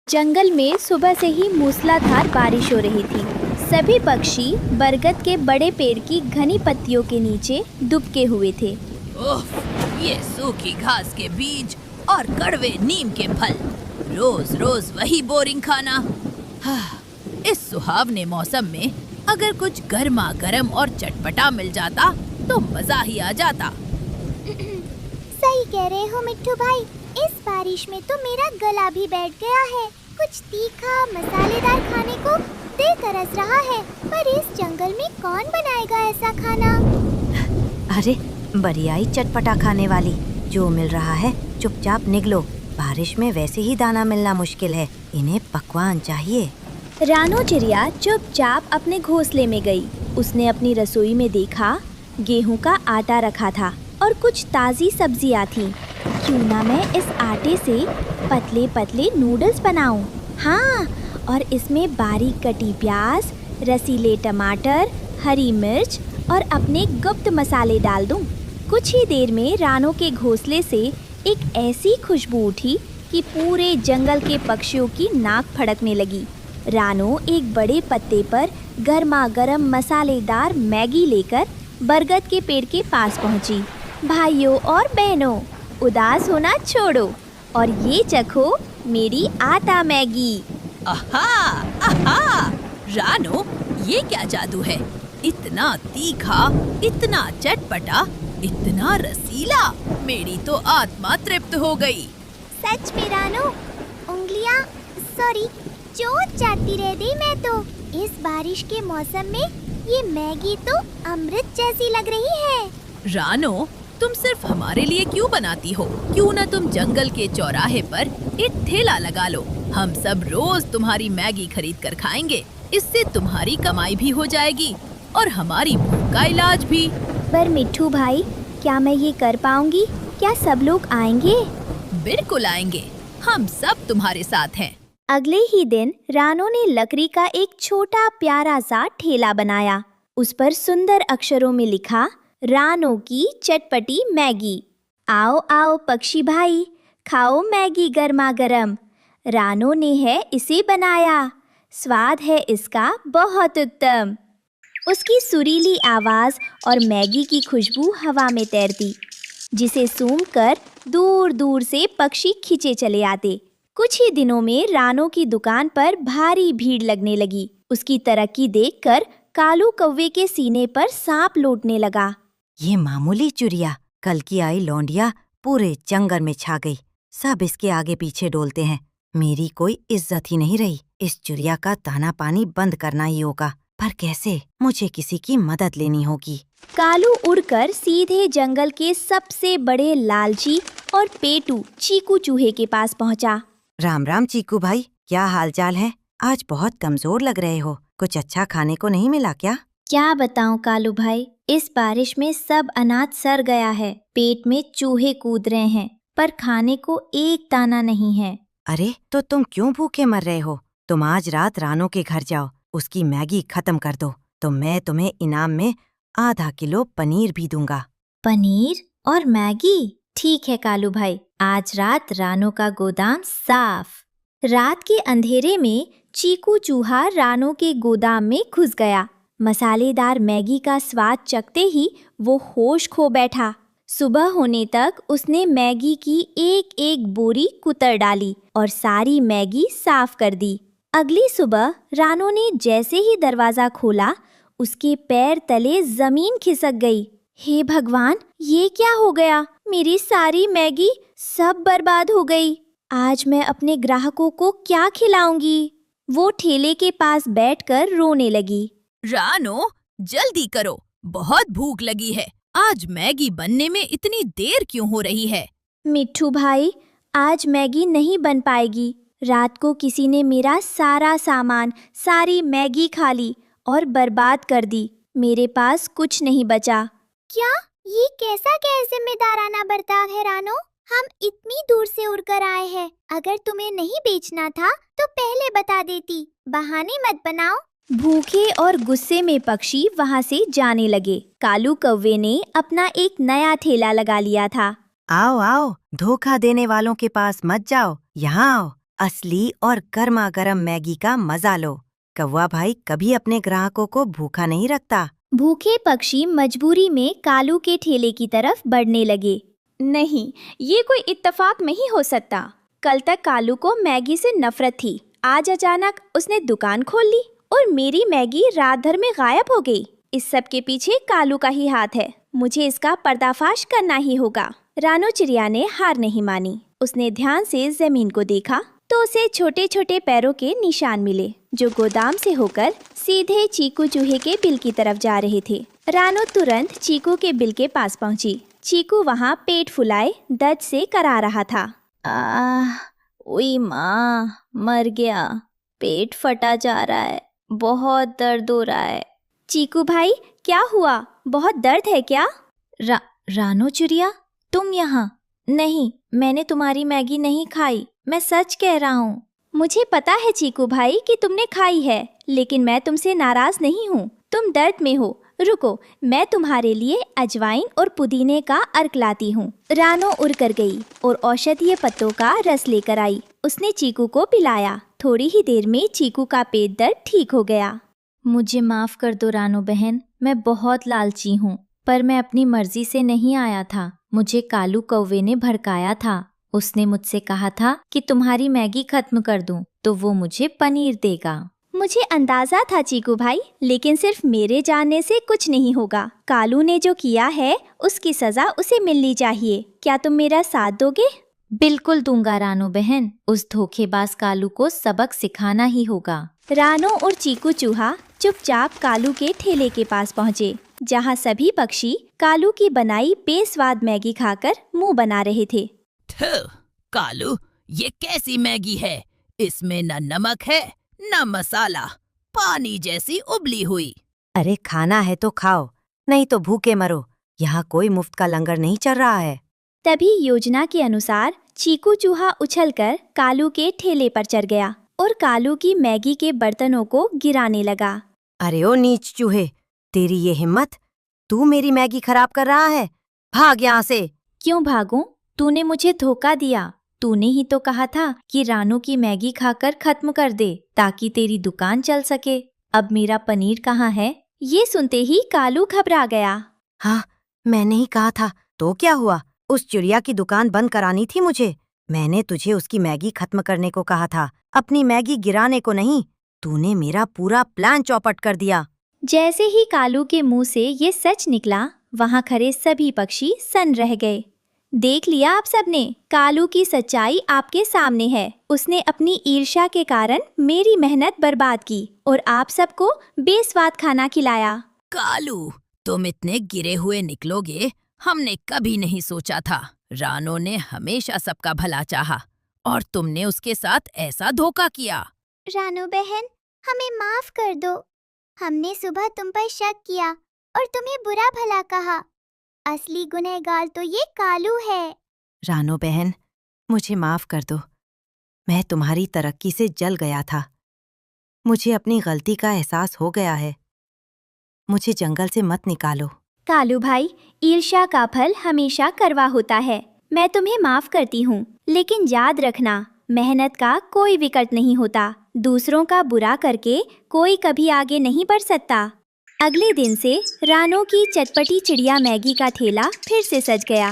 जंगल में सुबह से ही मूसलाधार बारिश हो रही थी। सभी पक्षी बरगद के बड़े पेड़ की घनी पत्तियों के नीचे दुबके हुए थे। उफ, ये सूखी घास के बीज और कड़वे नीम के फल, रोज रोज वही बोरिंग खाना। इस सुहावने मौसम में अगर कुछ गर्मा गर्म और चटपटा मिल जाता तो मजा ही आ जाता। सही कह रहे हो मिट्ठू भाई, इस बारिश में तो मेरा गला भी बैठ गया है। कुछ तीखा मसालेदार खाने को दिल तरस रहा है, पर इस जंगल में कौन बनाएगा ऐसा खाना? अरे बरियाई चटपटा खाने वाली, जो मिल रहा है चुपचाप निगलो। बारिश में वैसे ही दाना मिलना मुश्किल है, इन्हें पकवान चाहिए। रानो चिड़िया चुपचाप अपने घोंसले में गई। उसने अपनी रसोई में देखा, गेहूं का आटा रखा था और कुछ ताज़ी सब्जियां थीं। क्यों ना मैं इस आटे से पतले पतले नूडल्स बनाऊं। हाँ, और इसमें बारीक कटी प्याज, रसीले टमाटर, हरी मिर्च और अपने गुप्त मसाले डाल दूं। कुछ ही देर में रानो के घोंसले से एक ऐसी खुशबू उठी कि पूरे जंगल के पक्षियों की नाक फड़कने लगी। रानो एक बड़े पत्ते पर गर्मा गर्म मसालेदार मैगी लेकर बरगद के पेड़ के पास पहुंची। भाइयों और बहनों, उदास होना छोड़ो और ये चखो मेरी आटा मैगी। आहा, आहा, रानो, ये क्या जादू है? इतना तीखा, इतना चटपटा, इतना रसीला, मेरी तो आत्मा तृप्त हो गई। सच में रानो, उंगलियां चोट चाटती रह गई मैं तो। इस बारिश के मौसम में ये मैगी तो अमृत जैसी लग रही है। रानो, तुम सिर्फ हमारे लिए क्यों बनाती हो? क्यों ना तुम जंगल के चौराहे पर एक ठेला लगा लो। हम सब रोज तुम्हारी मैगी खरीद कर खाएंगे। इससे तुम्हारी कमाई भी हो जाएगी और हमारी भूख का इलाज भी। पर मिट्ठू भाई, क्या मैं ये कर पाऊंगी? क्या सब लोग आएंगे? बिल्कुल आएंगे, हम सब तुम्हारे साथ हैं। अगले ही दिन रानो ने लकड़ी का एक छोटा प्यारा सा ठेला बनाया। उस पर सुंदर अक्षरों में लिखा, रानो की चटपटी मैगी। आओ आओ पक्षी भाई, खाओ मैगी गर्मा गर्म। रानो ने है इसे बनाया, स्वाद है इसका बहुत उत्तम। उसकी सुरीली आवाज़ और मैगी की खुशबू हवा में तैरती, जिसे सूंघकर दूर दूर से पक्षी खींचे चले आते। कुछ ही दिनों में रानो की दुकान पर भारी भीड़ लगने लगी। उसकी तरक्की देखकर कालू कौवे के सीने पर सांप लौटने लगा। ये मामूली चुरिया कल की आई लौंडिया पूरे जंगल में छा गई। सब इसके आगे पीछे डोलते हैं। मेरी कोई इज्जत ही नहीं रही। इस चुरिया का ताना पानी बंद करना ही होगा, पर कैसे? मुझे किसी की मदद लेनी होगी। कालू उड़कर सीधे जंगल के सबसे बड़े लालची और पेटू चीकू चूहे के पास पहुंचा। राम राम चीकू भाई, क्या हालचाल है? आज बहुत कमजोर लग रहे हो। कुछ अच्छा खाने को नहीं मिला क्या? क्या बताऊं कालू भाई, इस बारिश में सब अनाज सड़ गया है। पेट में चूहे कूद रहे हैं, पर खाने को एक दाना नहीं है। अरे तो तुम क्यों भूखे मर रहे हो? तुम आज रात रानो के घर जाओ, उसकी मैगी खत्म कर दो, तो मैं तुम्हें इनाम में आधा किलो पनीर भी दूंगा। पनीर और मैगी? ठीक है कालू भाई, आज रात रानो का गोदाम साफ। रात के अंधेरे में चीकू चूहा रानो के गोदाम में घुस गया। मसालेदार मैगी का स्वाद चखते ही वो होश खो बैठा। सुबह होने तक उसने मैगी की एक एक बोरी कुतर डाली और सारी मैगी साफ कर दी। अगली सुबह रानो ने जैसे ही दरवाजा खोला, उसके पैर तले जमीन खिसक गई। हे भगवान, ये क्या हो गया? मेरी सारी मैगी सब बर्बाद हो गई। आज मैं अपने ग्राहकों को क्या खिलाऊंगी? वो ठेले के पास बैठकर रोने लगी। रानो, जल्दी करो, बहुत भूख लगी है। आज मैगी बनने में इतनी देर क्यों हो रही है? मिट्ठू भाई, आज मैगी नहीं बन पाएगी। रात को किसी ने मेरा सारा सामान, सारी मैगी खा ली और बर्बाद कर दी। मेरे पास कुछ नहीं बचा। क्या? ये कैसा गैर जिम्मेदाराना बर्ताव है रानो? हम इतनी दूर से उड़कर आए हैं। अगर तुम्हें नहीं बेचना था तो पहले बता देती। बहाने मत बनाओ। भूखे और गुस्से में पक्षी वहाँ से जाने लगे। कालू कौवे ने अपना एक नया ठेला लगा लिया था। आओ आओ, धोखा देने वालों के पास मत जाओ, यहाँ आओ। असली और गर्मा गर्म मैगी का मजा लो। कौवा भाई कभी अपने ग्राहकों को भूखा नहीं रखता। भूखे पक्षी मजबूरी में कालू के ठेले की तरफ बढ़ने लगे। नहीं, ये कोई इत्तेफाक नहीं हो सकता। कल तक कालू को मैगी से नफरत थी। आज अचानक उसने दुकान खोल ली और मेरी मैगी रात भर में गायब हो गई। इस सब के पीछे कालू का ही हाथ है। मुझे इसका पर्दाफाश करना ही होगा। रानो चिड़िया ने हार नहीं मानी। उसने ध्यान से जमीन को देखा तो उसे छोटे छोटे पैरों के निशान मिले जो गोदाम से होकर सीधे चीकू चूहे के बिल की तरफ जा रहे थे। रानो तुरंत चीकू के बिल के पास पहुंची। चीकू वहां पेट फुलाए दर्द से करा रहा था। ओई माँ, मर गया। पेट फटा जा रहा है, बहुत दर्द हो रहा है। चीकू भाई, क्या हुआ? बहुत दर्द है क्या? रानो चिड़िया, तुम यहाँ? नहीं, मैंने तुम्हारी मैगी नहीं खाई। मैं सच कह रहा हूँ। मुझे पता है चीकू भाई कि तुमने खाई है, लेकिन मैं तुमसे नाराज नहीं हूँ। तुम दर्द में हो। रुको, मैं तुम्हारे लिए अजवाइन और पुदीने का अर्क लाती हूँ। रानो उड़ कर गई और औषधीय पत्तों का रस लेकर आई। उसने चीकू को पिलाया। थोड़ी ही देर में चीकू का पेट दर्द ठीक हो गया। मुझे माफ कर दो रानो बहन, मैं बहुत लालची हूँ, पर मैं अपनी मर्जी से नहीं आया था। मुझे कालू कौवे ने भड़काया था। उसने मुझसे कहा था कि तुम्हारी मैगी खत्म कर दूं तो वो मुझे पनीर देगा। मुझे अंदाजा था चीकू भाई, लेकिन सिर्फ मेरे जानने से कुछ नहीं होगा। कालू ने जो किया है उसकी सजा उसे मिलनी चाहिए। क्या तुम मेरा साथ दोगे? बिल्कुल दूंगा रानो बहन। उस धोखेबाज कालू को सबक सिखाना ही होगा। रानो और चीकू चूहा चुपचाप कालू के ठेले के पास पहुँचे, जहाँ सभी पक्षी कालू की बनाई बेस्वाद मैगी खाकर मुंह बना रहे थे। कालू, ये कैसी मैगी है? इसमें न नमक है न मसाला, पानी जैसी उबली हुई। अरे खाना है तो खाओ, नहीं तो भूखे मरो। यहाँ कोई मुफ्त का लंगर नहीं चल रहा है। तभी योजना के अनुसार चीकू चूहा उछलकर कालू के ठेले पर चढ़ गया और कालू की मैगी के बर्तनों को गिराने लगा। अरे ओ नीच चूहे, तेरी ये हिम्मत! तू मेरी मैगी खराब कर रहा है। भाग यहाँ से। क्यों भागूं? तूने मुझे धोखा दिया। तूने ही तो कहा था कि रानो की मैगी खाकर खत्म कर दे ताकि तेरी दुकान चल सके। अब मेरा पनीर कहाँ है? ये सुनते ही कालू घबरा गया। हाँ, मैंने ही कहा था। तो क्या हुआ? उस चिड़िया की दुकान बंद करानी थी मुझे। मैंने तुझे उसकी मैगी खत्म करने को कहा था, अपनी मैगी गिराने को नहीं। तूने मेरा पूरा प्लान चौपट कर दिया। जैसे ही कालू के मुंह से ये सच निकला, वहाँ खड़े सभी पक्षी सन्न रह गए। देख लिया आप सबने, कालू की सच्चाई आपके सामने है। उसने अपनी ईर्ष्या के कारण मेरी मेहनत बर्बाद की और आप सबको बेस्वाद खाना खिलाया। कालू, तुम इतने गिरे हुए निकलोगे, हमने कभी नहीं सोचा था। रानो ने हमेशा सबका भला चाहा और तुमने उसके साथ ऐसा धोखा किया। रानो बहन, हमें माफ कर दो। हमने सुबह तुम पर शक किया और तुम्हें बुरा भला कहा। असली गुनहगार तो ये कालू है। रानो बहन, मुझे माफ कर दो। मैं तुम्हारी तरक्की से जल गया था। मुझे अपनी गलती का एहसास हो गया है। मुझे जंगल से मत निकालो। कालू भाई, ईर्ष्या का फल हमेशा कड़वा होता है। मैं तुम्हें माफ करती हूँ, लेकिन याद रखना, मेहनत का कोई विकल्प नहीं होता। दूसरों का बुरा करके कोई कभी आगे नहीं बढ़ सकता। अगले दिन से रानो की चटपटी चिड़िया मैगी का ठेला फिर से सज गया।